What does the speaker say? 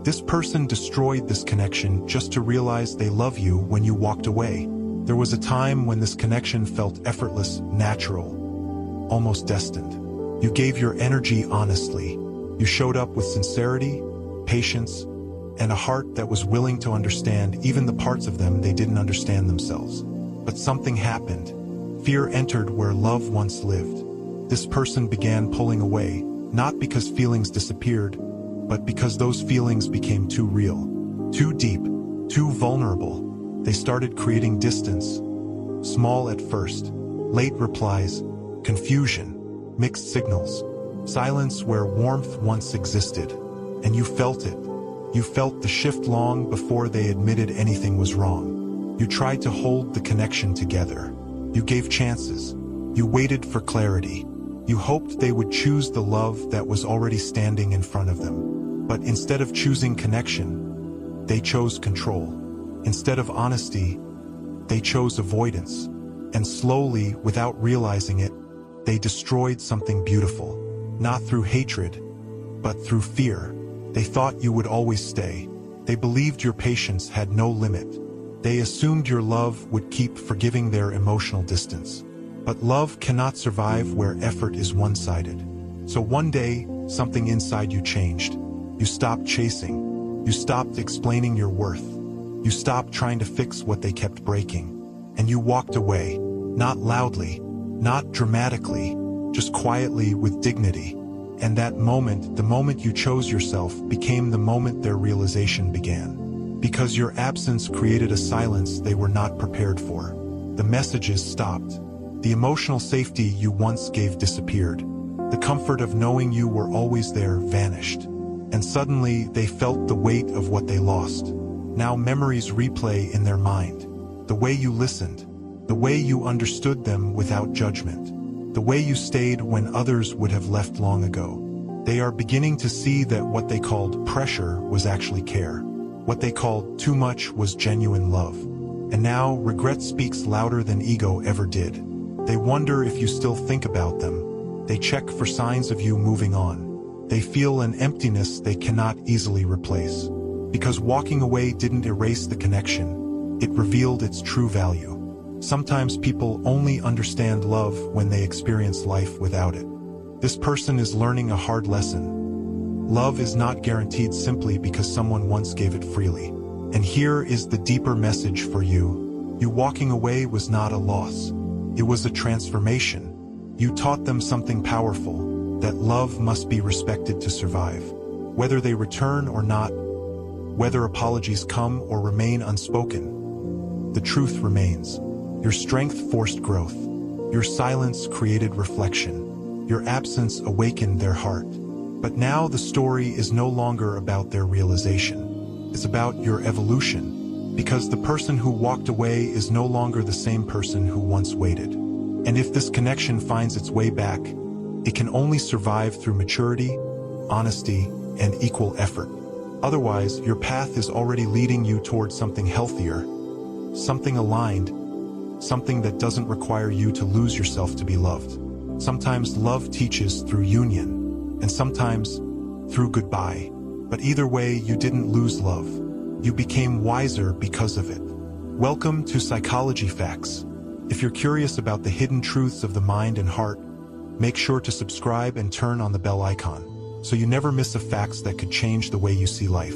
This person destroyed this connection just to realize they love you when you walked away. There was a time when this connection felt effortless, natural, almost destined. You gave your energy honestly. You showed up with sincerity, patience, and a heart that was willing to understand even the parts of them they didn't understand themselves. But something happened. Fear entered where love once lived. This person began pulling away, not because feelings disappeared, but because those feelings became too real, too deep, too vulnerable. They started creating distance, small at first, late replies, confusion, mixed signals, silence where warmth once existed. And you felt it. You felt the shift long before they admitted anything was wrong. You tried to hold the connection together. You gave chances. You waited for clarity. You hoped they would choose the love that was already standing in front of them. But instead of choosing connection, they chose control. Instead of honesty, they chose avoidance. And slowly, without realizing it, they destroyed something beautiful. Not through hatred, but through fear. They thought you would always stay. They believed your patience had no limit. They assumed your love would keep forgiving their emotional distance. But love cannot survive where effort is one-sided. So one day, something inside you changed. You stopped chasing. You stopped explaining your worth. You stopped trying to fix what they kept breaking. And you walked away, not loudly, not dramatically, just quietly with dignity. And that moment, the moment you chose yourself, became the moment their realization began. Because your absence created a silence they were not prepared for. The messages stopped. The emotional safety you once gave disappeared. The comfort of knowing you were always there vanished. And suddenly, they felt the weight of what they lost. Now memories replay in their mind. The way you listened. The way you understood them without judgment. The way you stayed when others would have left long ago. They are beginning to see that what they called pressure was actually care. What they called too much was genuine love. And now, regret speaks louder than ego ever did. They wonder if you still think about them. They check for signs of you moving on. They feel an emptiness they cannot easily replace. Because walking away didn't erase the connection, it revealed its true value. Sometimes people only understand love when they experience life without it. This person is learning a hard lesson. Love is not guaranteed simply because someone once gave it freely. And here is the deeper message for you. You walking away was not a loss. It was a transformation. You taught them something powerful, that love must be respected to survive. Whether they return or not, whether apologies come or remain unspoken, the truth remains. Your strength forced growth. Your silence created reflection. Your absence awakened their heart. But now the story is no longer about their realization. It's about your evolution. Because the person who walked away is no longer the same person who once waited. And if this connection finds its way back, it can only survive through maturity, honesty, and equal effort. Otherwise, your path is already leading you towards something healthier, something aligned, something that doesn't require you to lose yourself to be loved. Sometimes love teaches through union, and sometimes through goodbye. But either way, you didn't lose love. You became wiser because of it. Welcome to Psychology Facts. If you're curious about the hidden truths of the mind and heart, make sure to subscribe and turn on the bell icon, so you never miss the facts that could change the way you see life.